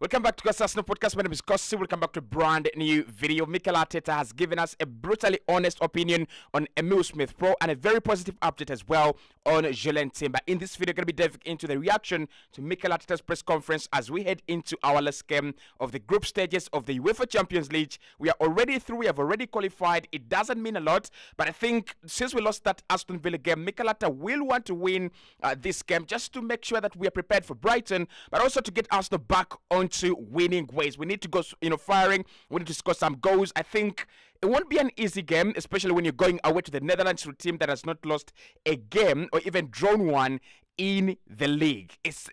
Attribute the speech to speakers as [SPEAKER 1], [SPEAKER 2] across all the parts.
[SPEAKER 1] Welcome back to Cossy Podcast. My name is Cossy. Welcome back to a brand new video. Mikel Arteta has given us a brutally honest opinion on Emile Smith Pro and a very positive update as well on Julian Timber. In this video, we're going to be diving into the reaction to Mikel Arteta's press conference as we head into our last game of the group stages of the UEFA Champions League. We are already through. We have already qualified. It doesn't mean a lot, but I think since we lost that Aston Villa game, Mikel Arteta will want to win this game just to make sure that we are prepared for Brighton, but also to get Arsenal back on to winning ways. We need to go, firing. We need to score some goals. I think it won't be an easy game, especially when you're going away to the Netherlands, to a team that has not lost a game or even drawn one in the league. It's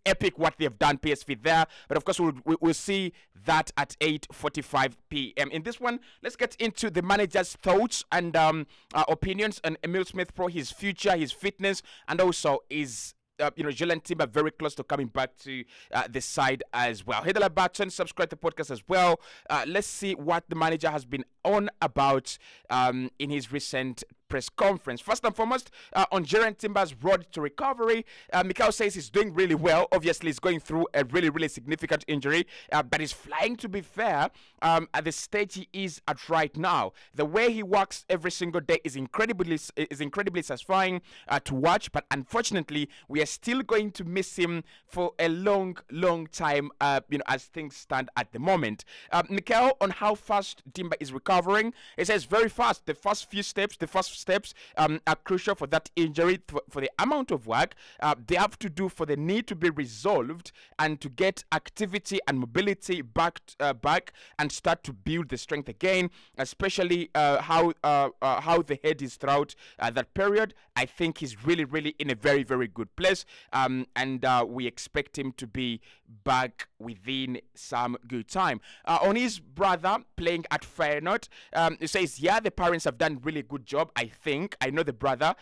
[SPEAKER 1] epic what they've done, PSV there. But of course, we'll see that at 8:45 p.m. In this one, let's get into the manager's thoughts and opinions on Emile Smith Pro, his future, his fitness, and also his Julian Timber very close to coming back to the side as well. Hit the like button, subscribe to the podcast as well. Let's see what the manager has been on about in his recent press conference. First and foremost, on Julian Timber's road to recovery, Mikel says he's doing really well. Obviously, he's going through a really significant injury, but he's flying, to be fair, at the stage he is at right now. The way he works every single day is incredibly satisfying to watch, but unfortunately, we are still going to miss him for a long time, as things stand at the moment. Mikel, on how fast Timber is recovering, he says very fast. The first steps are crucial for that injury, for the amount of work they have to do for the knee to be resolved and to get activity and mobility back and start to build the strength again, especially how the head is throughout that period. I think he's really in a very good place, and we expect him to be back within some good time. On his brother playing at Feyenoord, he says, yeah, the parents have done really good job. I know the brother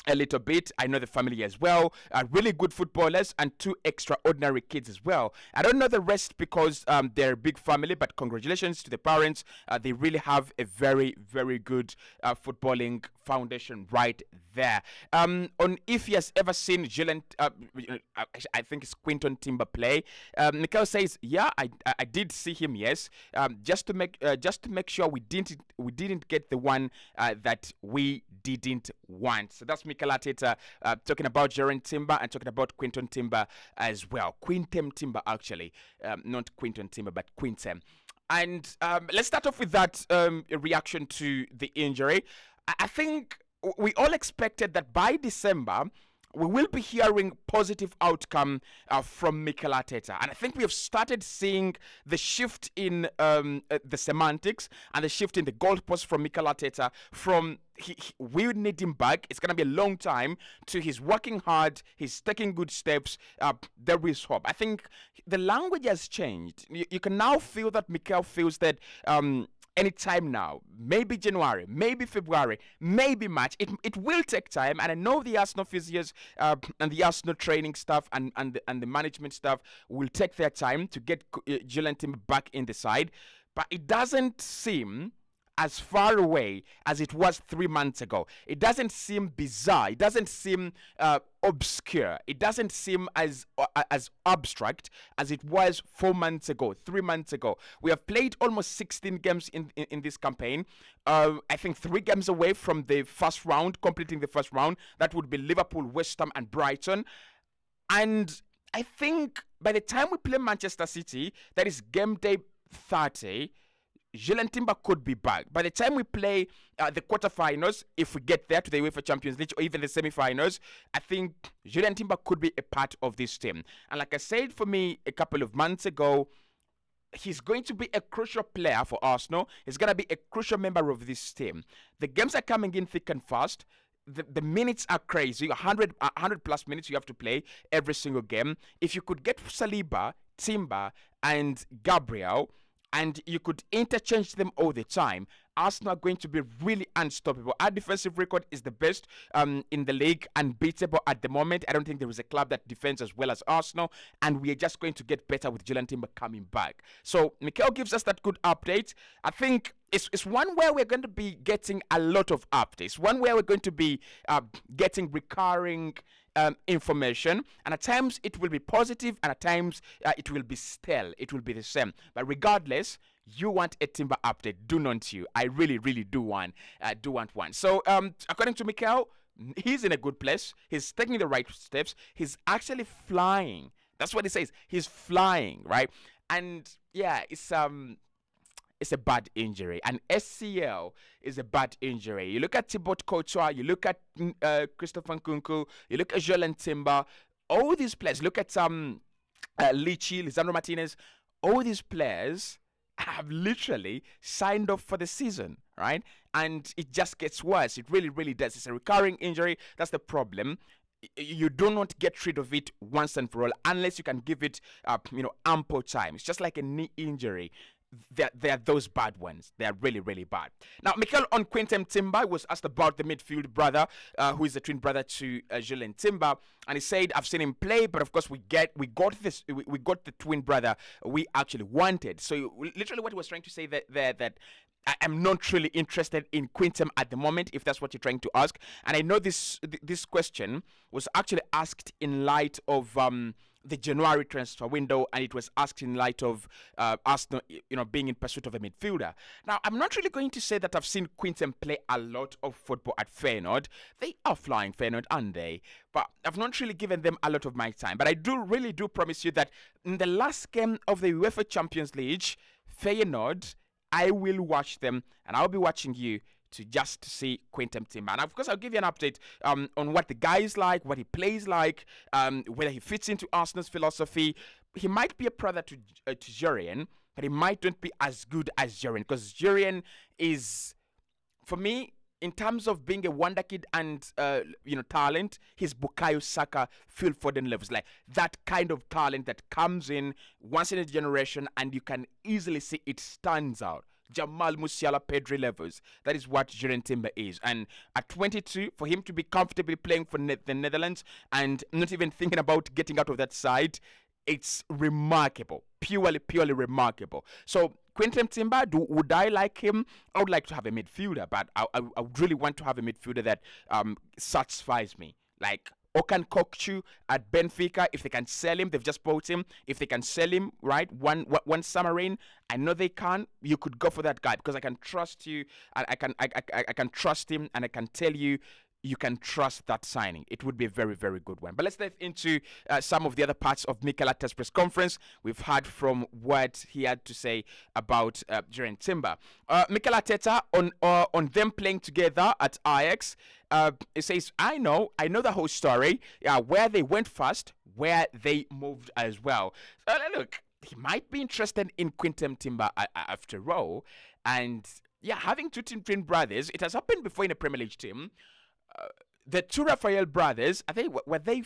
[SPEAKER 1] a little bit. I know the family as well. Really good footballers and two extraordinary kids as well. I don't know the rest because they're a big family, but congratulations to the parents. They really have a very good footballing foundation right there. On if he has ever seen Julian, I think it's Quinton Timber play. Mikel says, yeah, I did see him. Yes, just to make sure we didn't get the one that we didn't want. So that's Mikel Arteta talking about Julian Timber and talking about Quinton Timber as well. Quintem Timber, actually, not Quinton Timber, but Quintem. And let's start off with that reaction to the injury. I think we all expected that by December we will be hearing positive outcome from Mikel Arteta. And I think we have started seeing the shift in the semantics and the shift in the goalposts from Mikel Arteta from we need him back. It's going to be a long time to he's working hard. He's taking good steps. There is hope. I think the language has changed. You can now feel that Mikel feels that anytime now, maybe January, maybe February, maybe March. It will take time, and I know the Arsenal physios and the Arsenal training staff and the management staff will take their time to get Julian Timber back in the side, but it doesn't seem as far away as it was 3 months ago. It doesn't seem bizarre. It doesn't seem obscure. It doesn't seem as abstract as it was 4 months ago, 3 months ago. We have played almost 16 games in this campaign. I think 3 games away from the first round, completing the first round. That would be Liverpool, West Ham, and Brighton. And I think by the time we play Manchester City, that is game day 30, Julian Timber could be back. By the time we play the quarterfinals, if we get there to the UEFA Champions League or even the semi-finals, I think Julian Timber could be a part of this team. And like I said, for me, a couple of months ago, he's going to be a crucial player for Arsenal. He's going to be a crucial member of this team. The games are coming in thick and fast. The minutes are crazy. 100 plus minutes you have to play every single game. If you could get Saliba, Timber, and Gabriel, and you could interchange them all the time, Arsenal are going to be really unstoppable. Our defensive record is the best in the league, unbeatable at the moment. I don't think there is a club that defends as well as Arsenal, and we are just going to get better with Julian Timber coming back. So Mikel gives us that good update. I think it's one where we're going to be getting a lot of updates, one where we're going to be getting recurring information, and at times it will be positive, and at times it will be stale. It will be the same. But regardless, you want a Timber update, do not you? I really, really do want one. So, according to Mikel, he's in a good place. He's taking the right steps. He's actually flying. That's what he says. He's flying, right? And yeah, it's a bad injury. An SCL is a bad injury. You look at Thibaut Courtois, you look at Christopher Nkunku, you look at Joel Timber, all these players. Look at Lichi, Lisandro Martinez. All these players have literally signed off for the season, right? And it just gets worse. It really, really does. It's a recurring injury. That's the problem. You do not get rid of it once and for all unless you can give it, ample time. It's just like a knee injury. They're those bad ones. They are really, really bad. Now, Mikel on Quinten Timber was asked about the midfield brother, who is the twin brother to Julien Timber, and he said, "I've seen him play, but of course we got the twin brother we actually wanted." So literally, what he was trying to say that I'm not really interested in Quinten at the moment, if that's what you're trying to ask. And I know this question was actually asked in light of the January transfer window, and it was asked in light of Arsenal, being in pursuit of a midfielder. Now, I'm not really going to say that I've seen Quinten play a lot of football at Feyenoord. They are flying Feyenoord, aren't they? But I've not really given them a lot of my time. But I really do promise you that in the last game of the UEFA Champions League, Feyenoord, I will watch them, and I'll be watching you to just see Quinten Timber. And of course, I'll give you an update on what the guy is like, what he plays like, whether he fits into Arsenal's philosophy. He might be a brother to Jurien, but he might not be as good as Jurien, because Jurien is, for me, in terms of being a wonder kid and talent, he's Bukayo Saka, Phil Foden levels, like that kind of talent that comes in once in a generation, and you can easily see it stands out. Jamal Musiala, Pedri levels. That is what Julien Timber is. And at 22, for him to be comfortably playing for the Netherlands and not even thinking about getting out of that side, it's remarkable. Purely remarkable. So, Quinten Timber, would I like him? I would like to have a midfielder, but I would really want to have a midfielder that satisfies me. Like Okan Kokchu at Benfica, if they can sell him, they've just bought him. If they can sell him, right, one summer in, I know they can. You could go for that guy because I can trust you, and I can trust him, and I can tell you. You can trust that signing. It would be a very, very good one. But let's dive into some of the other parts of Mikel Arteta's press conference. We've heard from what he had to say about Julien Timber. Mikel Arteta on them playing together at Ajax. It says, I know the whole story. Where they went first, where they moved as well. So look, he might be interested in Quinten Timber after all. And yeah, having two twin brothers, it has happened before in a Premier League team. The two Raphael brothers, I think, were they,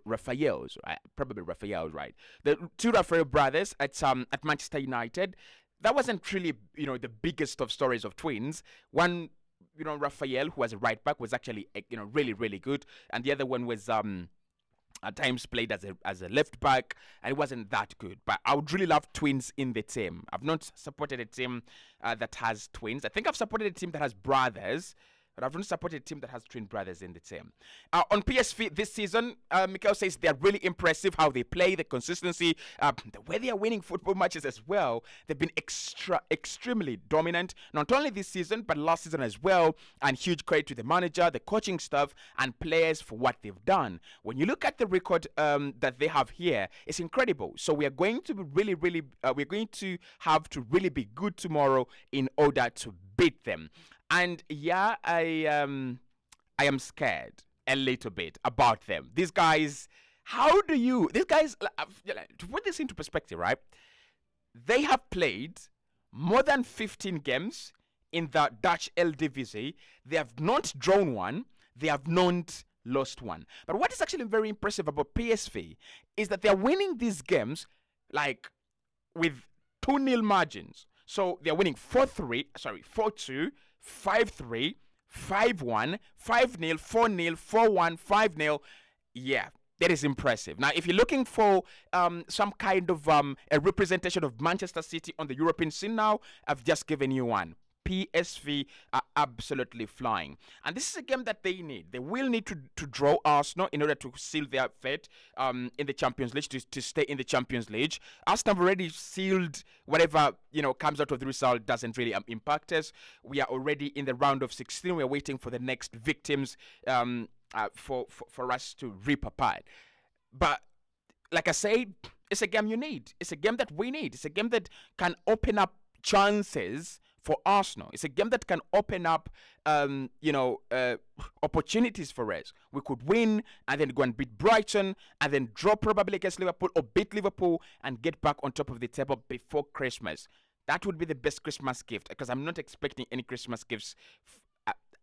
[SPEAKER 1] Raphaels, right? Probably Raphaels, right? The two Raphael brothers at Manchester United, that wasn't really, the biggest of stories of twins. One, Raphael, who was a right back, was actually, really, really good. And the other one was, at times played as a left back, and it wasn't that good. But I would really love twins in the team. I've not supported a team that has twins. I think I've supported a team that has brothers, but I've not supported a team that has twin brothers in the team. On PSV this season, Mikel says they're really impressive how they play, the consistency, the way they are winning football matches as well. They've been extremely dominant, not only this season, but last season as well. And huge credit to the manager, the coaching staff, and players for what they've done. When you look at the record that they have here, it's incredible. So we are going to be we're going to have to really be good tomorrow in order to beat them. And yeah, I am scared a little bit about them. These guys, to put this into perspective, right? They have played more than 15 games in the Dutch Eredivisie. They have not drawn one. They have not lost one. But what is actually very impressive about PSV is that they are winning these games like with 2-0 margins. So they are winning 4-3, 4-2, 5-3, 5-1, 5-0, 4-0, 4-1, 5-0. Yeah, that is impressive. Now, if you're looking for some kind of a representation of Manchester City on the European scene now, I've just given you one. PSV absolutely flying. And this is a game that they need. They will need to draw Arsenal in order to seal their fate in the Champions League, to stay in the Champions League. Arsenal have already sealed whatever, comes out of the result doesn't really impact us. We are already in the round of 16. We're waiting for the next victims for us to rip apart. But like I said, it's a game you need. It's a game that we need. It's a game that can open up chances for Arsenal. It's a game that can open up, opportunities for us. We could win and then go and beat Brighton and then draw probably against Liverpool or beat Liverpool and get back on top of the table before Christmas. That would be the best Christmas gift, because I'm not expecting any Christmas gifts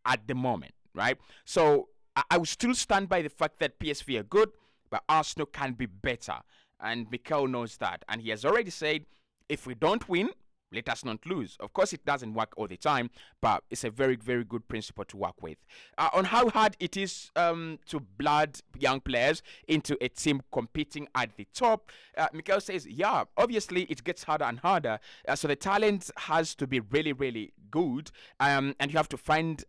[SPEAKER 1] at the moment, right? So I will still stand by the fact that PSV are good, but Arsenal can be better. And Mikel knows that. And he has already said, if we don't win, let us not lose. Of course, it doesn't work all the time, but it's a very, very good principle to work with. On how hard it is to blood young players into a team competing at the top, Mikel says, yeah, obviously it gets harder and harder. So the talent has to be really, really good, and you have to find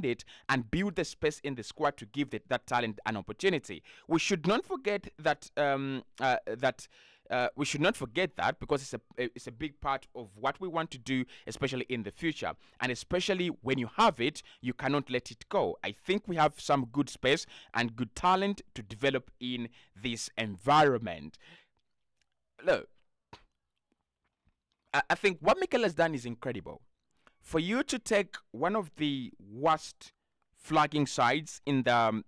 [SPEAKER 1] it and build the space in the squad to give that talent an opportunity. We should not forget that we should not forget that, because it's a big part of what we want to do, especially in the future. And especially when you have it, you cannot let it go. I think we have some good space and good talent to develop in this environment. Look, I think what Mikel has done is incredible. For you to take one of the worst flagging sides in the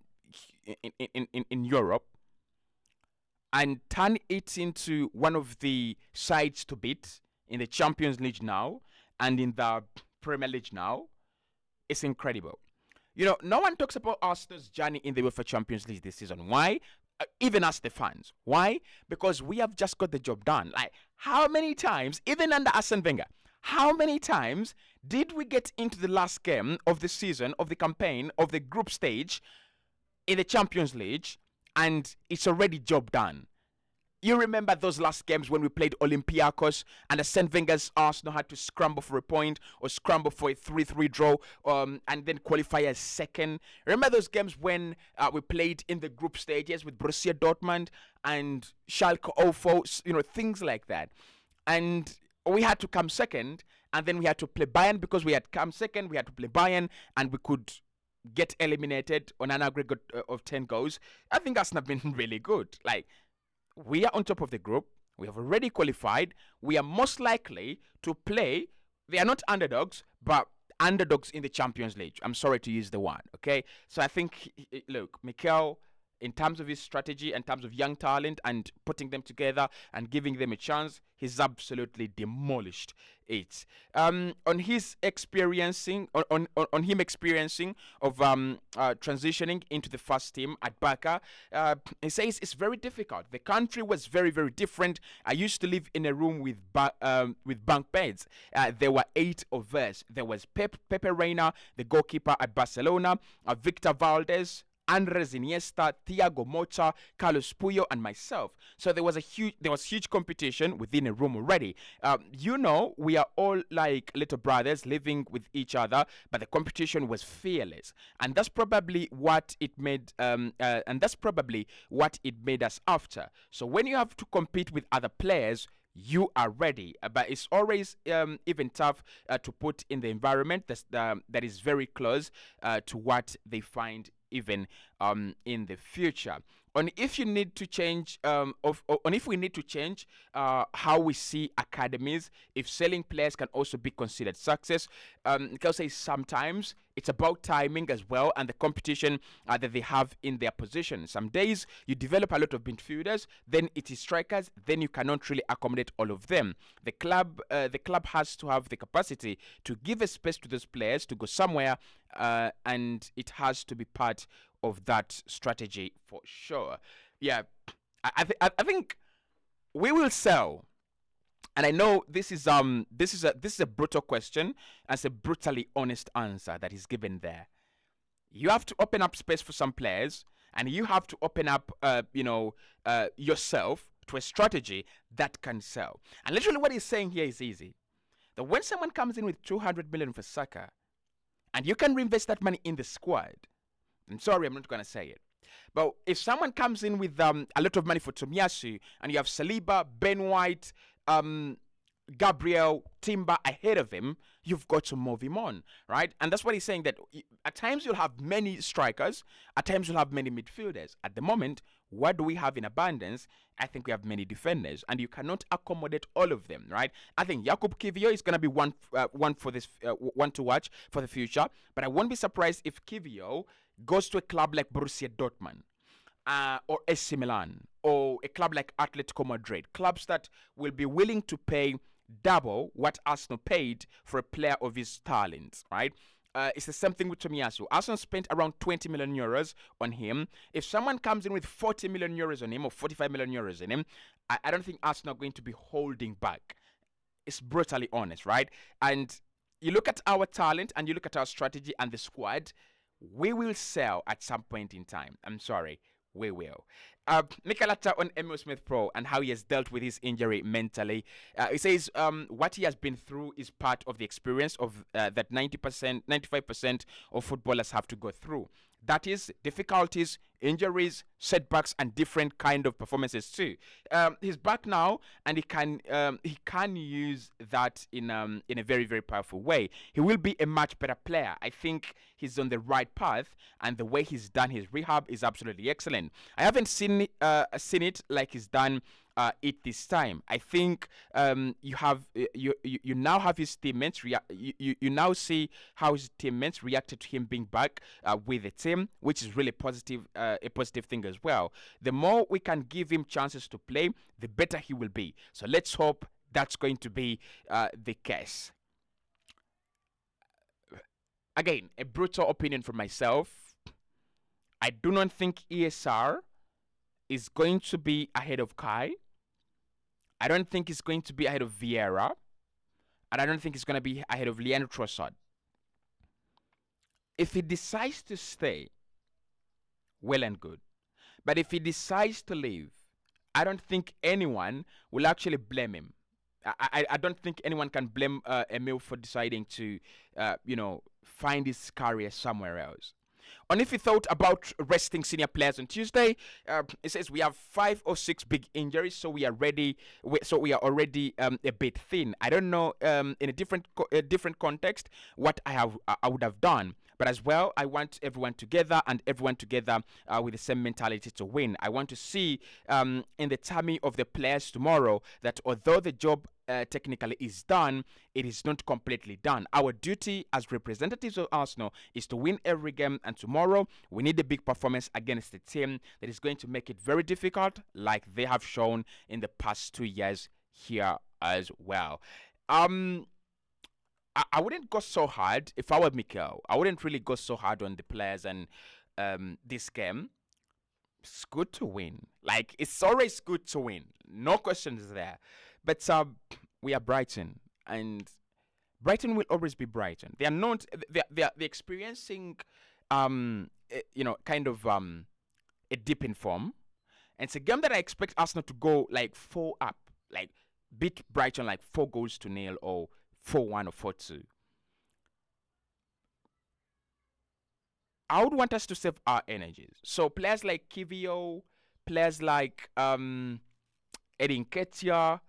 [SPEAKER 1] in Europe and turn it into one of the sides to beat in the Champions League now and in the Premier League now, it's incredible. No one talks about Arsenal's journey in the UEFA Champions League this season. Why? Even us, the fans. Why? Because we have just got the job done. Like, how many times, even under Arsene Wenger, how many times did we get into the last game of the season, of the campaign, of the group stage in the Champions League, and it's already job done? You remember those last games when we played Olympiacos and Arsene Wenger's Arsenal had to scramble for a point or scramble for a 3-3 draw and then qualify as second? Remember those games when we played in the group stages with Borussia Dortmund and Schalke 04, things like that. And we had to come second, and then we had to play Bayern. Because we had come second, we had to play Bayern, and we could get eliminated on an aggregate of 10 goals. I think that's not been really good. Like, we are on top of the group. We have already qualified. We are most likely to play. They are not underdogs, but underdogs in the Champions League. I'm sorry to use the word, okay? So I think, look, Mikel, in terms of his strategy, in terms of young talent and putting them together and giving them a chance, he's absolutely demolished it. On his experiencing, on him experiencing of transitioning into the first team at Barca, he says it's very difficult. The country was very, very different. I used to live in a room with bunk beds. There were 8 of us. There was Pepe Reina, the goalkeeper at Barcelona, Victor Valdez, Andres Iniesta, Thiago Motta, Carlos Puyo, and myself. So there was huge competition within a room already. We are all like little brothers living with each other, but the competition was fearless, and that's probably what it made. And that's probably what it made us after. So when you have to compete with other players, you are ready, but it's always even tough to put in the environment that is very close to what they find even in the future. On if you need to change, on if we need to change how we see academies, if selling players can also be considered success, because sometimes it's about timing as well and the competition that they have in their position. Some days you develop a lot of midfielders, then it is strikers, then you cannot really accommodate all of them. The club has to have the capacity to give a space to those players to go somewhere, and it has to be part of that strategy for sure. Yeah, I think we will sell. And I know this is a brutal question, and it's a brutally honest answer that is given there. You have to open up space for some players, and you have to open up yourself to a strategy that can sell. And literally what he's saying here is easy. that when someone comes in with 200 million for Saka, and you can reinvest that money in the squad, I'm sorry, I'm not going to say it. But if someone comes in with a lot of money for Tomiyasu, and you have Saliba, Ben White, Gabriel, Timber ahead of him, you've got to move him on, right? And that's what he's saying, that at times you'll have many strikers, at times you'll have many midfielders. At the moment, what do we have in abundance? I think we have many defenders, and you cannot accommodate all of them, right? I think Jakub Kiwior is going to be one for this one to watch for the future, but I won't be surprised if Kiwior goes to a club like Borussia Dortmund, or AC Milan, or a club like Atletico Madrid, clubs that will be willing to pay double what Arsenal paid for a player of his talent, right? It's the same thing with Tomiyasu. Arsenal spent around 20 million euros on him. If someone comes in with 40 million euros on him, or 45 million euros on him, I don't think Arsenal are going to be holding back. It's brutally honest, right? And you look at our talent, and you look at our strategy and the squad, we will sell at some point in time. I'm sorry. We will. Mikel Arteta on Emile Smith Pro and how he has dealt with his injury mentally. He says what he has been through is part of the experience of that 90%, 95% of footballers have to go through. That is difficulties, injuries, setbacks, and different kind of performances too. He's back now, and he can use that in a very, very powerful way. He will be a much better player. I think he's on the right path, and the way he's done his rehab is absolutely excellent. I haven't seen it like he's done it this time. I think you now have his teammates. You now see how his teammates reacted to him being back with the team, which is really positive, a positive thing as well. The more we can give him chances to play, the better he will be. So let's hope that's going to be the case. Again, a brutal opinion from myself. I do not think ESR is going to be ahead of Kai. I don't think he's going to be ahead of Vieira. And I don't think he's going to be ahead of Leandro Trossard. If he decides to stay, well and good. But if he decides to leave, I don't think anyone will actually blame him. I don't think anyone can blame Emile for deciding to, find his career somewhere else. And if he thought about resting senior players on Tuesday, it says we have 5 or 6 big injuries, so we are ready. We are already a bit thin. I don't know in a different context what I would have done. But as well, I want everyone together, and everyone together with the same mentality to win. I want to see in the tummy of the players tomorrow that although the job technically is done, it is not completely done. Our duty as representatives of Arsenal is to win every game, and tomorrow we need a big performance against a team that is going to make it very difficult, like they have shown in the past 2 years here as well. I wouldn't go so hard if I were Mikel. I wouldn't really go so hard on the players and this game. It's good to win. Like, it's always good to win. No questions there. But we are Brighton, and Brighton will always be Brighton. They are not. They're experiencing, kind of a dip in form. And it's a game that I expect Arsenal to go like 4 up, like beat Brighton like 4-0 or 4-1 or 4-2. I would want us to save our energies. So players like Kiwior, players like Edin Nketiah,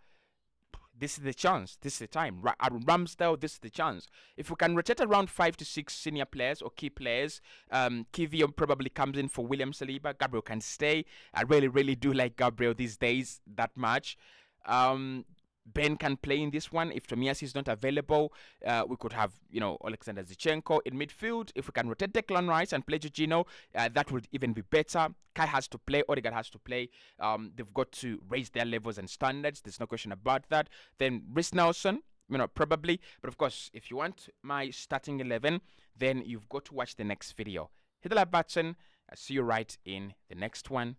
[SPEAKER 1] this is the chance. This is the time. Ramsdale, this is the chance. If we can rotate around 5 to 6 senior players or key players, Kiwior probably comes in for William Saliba. Gabriel can stay. I really, really do like Gabriel these days that much. Ben can play in this one. If Tomiyasu is not available, we could have, Alexander Zinchenko in midfield. If we can rotate Declan Rice and play Jorginho, that would even be better. Kai has to play. Odegaard has to play. They've got to raise their levels and standards. There's no question about that. Then Reece Nelson, probably. But of course, if you want my starting 11, then you've got to watch the next video. Hit the like button. I'll see you right in the next one.